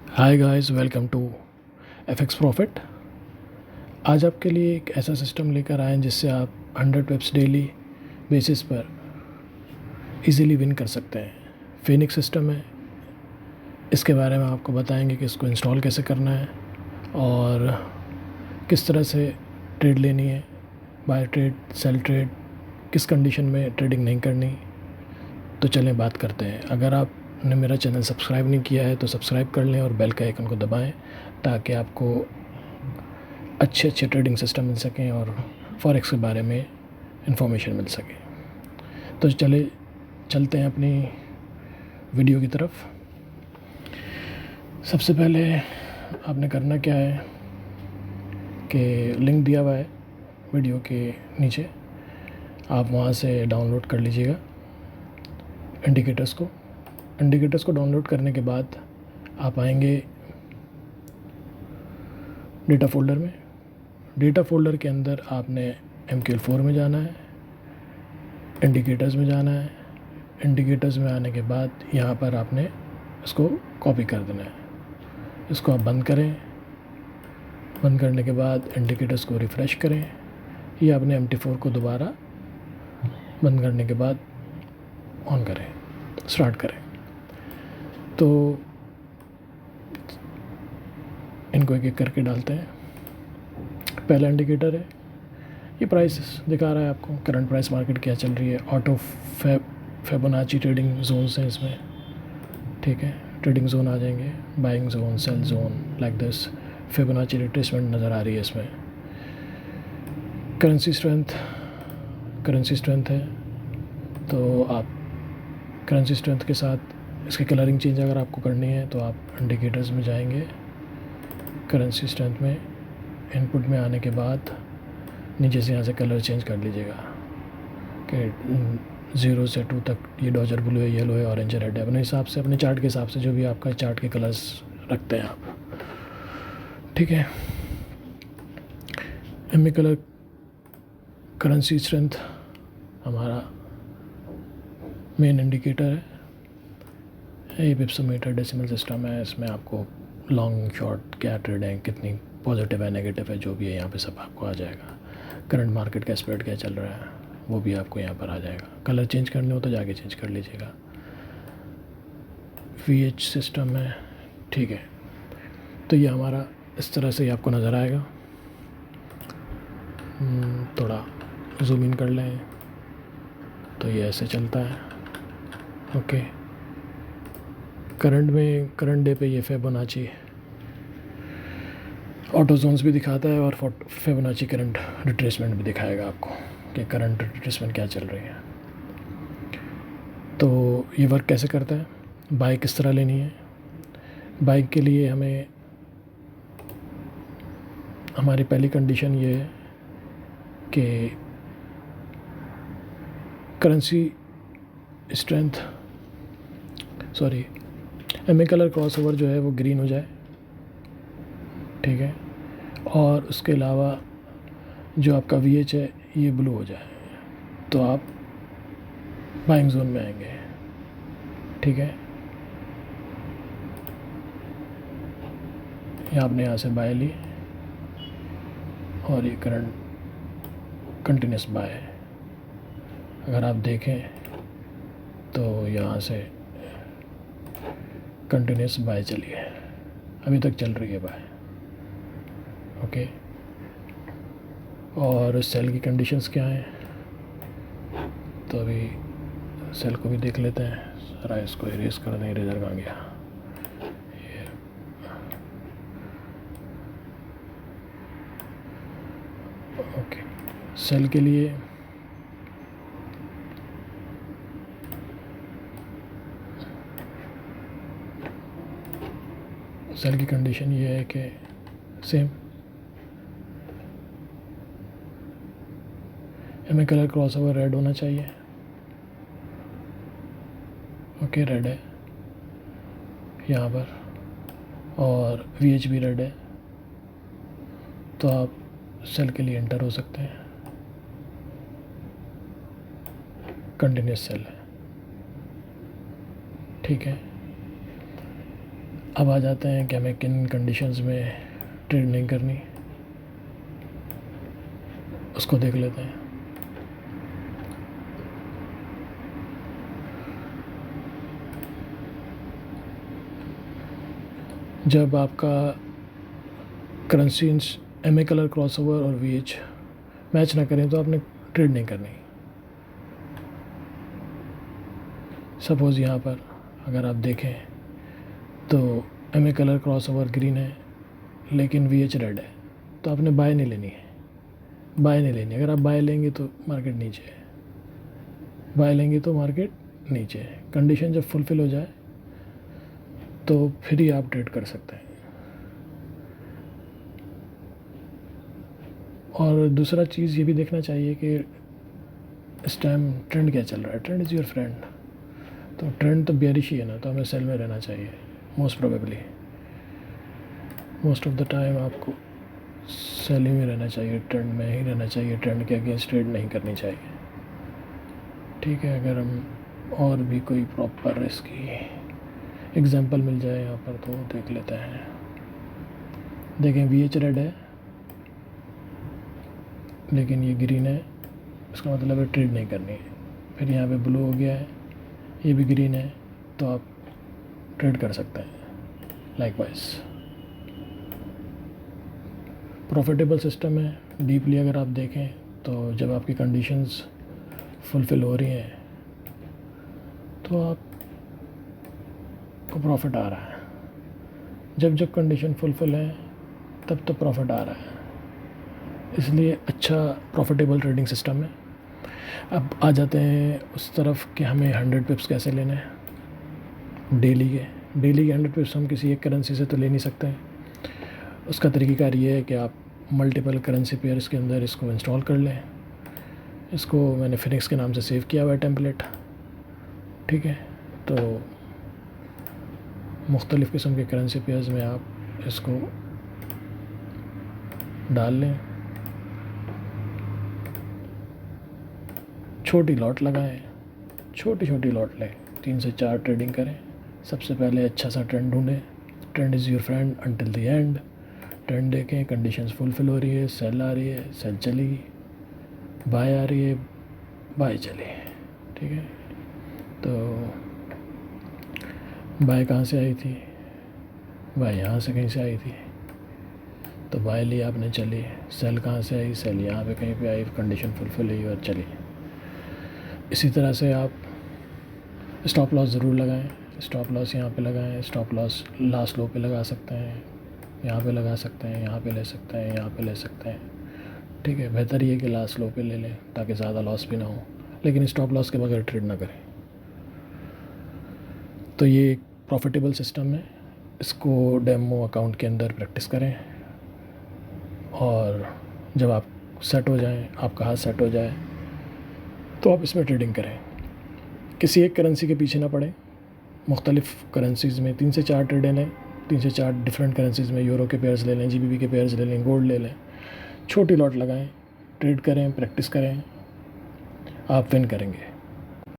Hi guys, welcome to FX profit. आज आपके लिए एक ऐसा सिस्टम लेकर आए हैं जिससे आप 100 वेब्स डेली बेसिस पर इजीली विन कर सकते हैं। फिनिक्स सिस्टम है, इसके बारे में आपको बताएंगे कि इसको इंस्टॉल कैसे करना है और किस तरह से ट्रेड लेनी है, बाय ट्रेड, सेल ट्रेड, किस कंडीशन में ट्रेडिंग नहीं करनी। तो चलें बात करते हैं। अगर आपने मेरा चैनल सब्सक्राइब नहीं किया है तो सब्सक्राइब कर लें और बेल का आइकन को दबाएं ताकि आपको अच्छे ट्रेडिंग सिस्टम मिल सकें और फॉरेक्स के बारे में इंफॉर्मेशन मिल सके। तो चलते हैं अपनी वीडियो की तरफ। सबसे पहले आपने करना क्या है कि लिंक दिया हुआ है वीडियो के नीचे, आप वहाँ से डाउनलोड कर लीजिएगा इंडिकेटर्स को डाउनलोड करने के बाद आप आएंगे डेटा फोल्डर में। डेटा फोल्डर के अंदर आपने MQL4 में जाना है, इंडिकेटर्स में जाना है। इंडिकेटर्स में आने के बाद यहाँ पर आपने इसको कॉपी कर देना है। इसको आप बंद करें। बंद करने के बाद इंडिकेटर्स को रिफ़्रेश करें। ये आपने MT4 को दोबारा बंद करने के बाद ऑन करें, स्टार्ट करें। तो इनको एक एक करके डालते हैं। पहला इंडिकेटर है, ये प्राइस दिखा रहा है आपको, करंट प्राइस मार्केट क्या चल रही है। ऑटो फिबोनाची ट्रेडिंग जोन्स हैं इसमें, ठीक है। ट्रेडिंग जोन आ जाएंगे, buying zone, sell zone, like this. Fibonacci retracement नज़र आ रही है इसमें। करेंसी स्ट्रेंथ है, तो आप करेंसी स्ट्रेंथ के साथ इसकी कलरिंग चेंज अगर आपको करनी है तो आप इंडिकेटर्स में जाएंगे। करेंसी स्ट्रेंथ में इनपुट में आने के बाद नीचे से यहाँ से कलर चेंज कर लीजिएगा कि 0 से 2 तक ये डॉजर ब्लू है, येलो है, ऑरेंज है, रेड है। अपने हिसाब से, अपने चार्ट के हिसाब से, जो भी आपका चार्ट के कलर्स रखते हैं आप, ठीक है। एमए कलर करेंसी स्ट्रेंथ हमारा मेन इंडिकेटर है। ये पिप्सोमीटर डेसिमल सिस्टम है, इसमें आपको लॉन्ग शॉर्ट क्या ट्रेड है, कितनी पॉजिटिव है, नेगेटिव है, जो भी है यहाँ पे सब आपको आ जाएगा। करंट मार्केट का स्प्रेड क्या चल रहा है वो भी आपको यहाँ पर आ जाएगा। कलर चेंज करने हो तो जाके चेंज कर लीजिएगा। VH सिस्टम है, ठीक है। तो ये हमारा इस तरह से ही आपको नज़र आएगा। थोड़ा जूम इन कर लें तो ये ऐसे चलता है, ओके। करंट डे पे ये फिबोनाची ऑटो जोन्स भी दिखाता है और फिबोनाची करंट रिट्रेसमेंट भी दिखाएगा आपको कि करंट रिट्रेसमेंट क्या चल रही है। तो ये वर्क कैसे करता है, बाई किस तरह लेनी है। बाइक के लिए हमें, हमारी पहली कंडीशन ये है कि currency strength, sorry, MA colour crossover जो है वो ग्रीन हो जाए, ठीक है। और उसके अलावा जो आपका VH है ये ब्लू हो जाए, तो आप बाइंग जोन में आएंगे, ठीक है। ये आपने यहाँ से बाय ली और ये करंट कंटिन्यूस बाय है। अगर आप देखें तो यहाँ से कंटिन्यूस बाय चली है, अभी तक चल रही है बाय, ओके। और सेल की कंडीशंस क्या हैं, तो अभी सेल को भी देख लेते हैं। सारा इसको इरेज कर दें, इरेजर कहाँ गया। ओके, सेल के लिए सेल की कंडीशन ये है कि same MA colour crossover red होना चाहिए, ओके। रेड है यहाँ पर और VH भी रेड है, तो आप सेल के लिए एंटर हो सकते हैं। कंटिन्यूस सेल है, ठीक है। अब आ जाते हैं कि हमें किन कंडीशंस में ट्रेड नहीं करनी, उसको देख लेते हैं। जब आपका करेंसीज MA कलर क्रॉसओवर और VH मैच ना करें तो आपने ट्रेड नहीं करनी। सपोज़ यहाँ पर अगर आप देखें तो MA कलर क्रॉसओवर ग्रीन है लेकिन VH रेड है, तो आपने बाय नहीं लेनी है, बाय नहीं लेनी। अगर आप बाय लेंगे तो मार्केट नीचे है, बाय लेंगे तो मार्केट नीचे है। कंडीशन जब फुलफ़िल हो जाए तो फिर ही आप ट्रेड कर सकते हैं। और दूसरा चीज़ ये भी देखना चाहिए कि इस टाइम ट्रेंड क्या चल रहा है। Trend is your friend. तो ट्रेंड तो बेयरिश ही है ना, तो हमें सेल में रहना चाहिए। Most probably most of the time आपको सेलिंग में रहना चाहिए, ट्रेंड में ही रहना चाहिए। ट्रेंड के अगेंस्ट ट्रेड नहीं करनी चाहिए। ठीक है, अगर हम और भी कोई प्रॉपर इसकी एग्जांपल मिल जाए यहाँ पर तो देख लेते हैं। देखें VH रेड है लेकिन ये ग्रीन है, इसका मतलब है ट्रेड नहीं करनी है। फिर यहाँ पे ब्लू हो गया है, ये भी ग्रीन है, तो आप ट्रेड कर सकते हैं। लाइकवाइज प्रॉफिटेबल सिस्टम है। डीपली अगर आप देखें तो जब आपकी कंडीशंस फुलफ़िल हो रही हैं तो आपको प्रॉफिट आ रहा है। जब जब कंडीशन फुलफ़िल है तब तो प्रॉफिट आ रहा है, इसलिए अच्छा प्रॉफिटेबल ट्रेडिंग सिस्टम है। अब आ जाते हैं उस तरफ कि हमें 100 पिप्स कैसे लेने हैं डेली के 100 पिप्स हम किसी एक करेंसी से तो ले नहीं सकते हैं। उसका तरीक़ाकार ये है कि आप मल्टीपल करेंसी पेयर्स के अंदर इसको इंस्टॉल कर लें। इसको मैंने फिनिक्स के नाम से सेव किया हुआ है टेम्पलेट। ठीक है, तो मुख्तलिफ़ किस्म के करेंसी पेयर्स में आप इसको डाल लें, छोटी लॉट लगाएं, छोटी लॉट लें, 3 से 4 ट्रेडिंग करें। सबसे पहले अच्छा सा ट्रेंड ढूंढें। Trend is your friend until the end. Trend देखें, कंडीशंस फुलफ़िल हो रही है, सेल आ रही है, सेल चलेगी, बाय आ रही है, बाय चली। ठीक है, तो बाय कहाँ से आई थी? बाय यहाँ से कहीं से आई थी, तो बाय लिया आपने, चली। सेल कहाँ से आई? सेल यहाँ पे कहीं पे आई, कंडीशन फुलफ़िल हुई और चली। इसी तरह से आप स्टॉप लॉस ज़रूर लगाएं। स्टॉप लॉस यहाँ पे लगाएं। स्टॉप लॉस लास्ट लो पे लगा सकते हैं, यहाँ पे लगा सकते हैं, यहाँ पे ले सकते हैं, यहाँ पे ले सकते हैं। ठीक है, बेहतर ये है कि लास्ट लो पे ले लें ताकि ज़्यादा लॉस भी ना हो, लेकिन स्टॉप लॉस के बगैर ट्रेड ना करें। तो ये एक प्रॉफिटेबल सिस्टम है। इसको डेमो अकाउंट के अंदर प्रैक्टिस करें और जब आप सेट हो जाएं, आपका हाथ सेट हो जाए तो आप इसमें ट्रेडिंग करें। किसी एक करेंसी के पीछे ना पड़े। मुख्तलिफ़ करेंसीज़ में 3 से 4 ट्रेडें लें। 3 से 4 डिफरेंट करेंसीज़ में यूरो के पेयर्स ले लें, GBP के पेयर्स ले लें, गोल्ड ले लें। छोटी लॉट लगाएं, ट्रेड करें, प्रैक्टिस करें, आप विन करेंगे।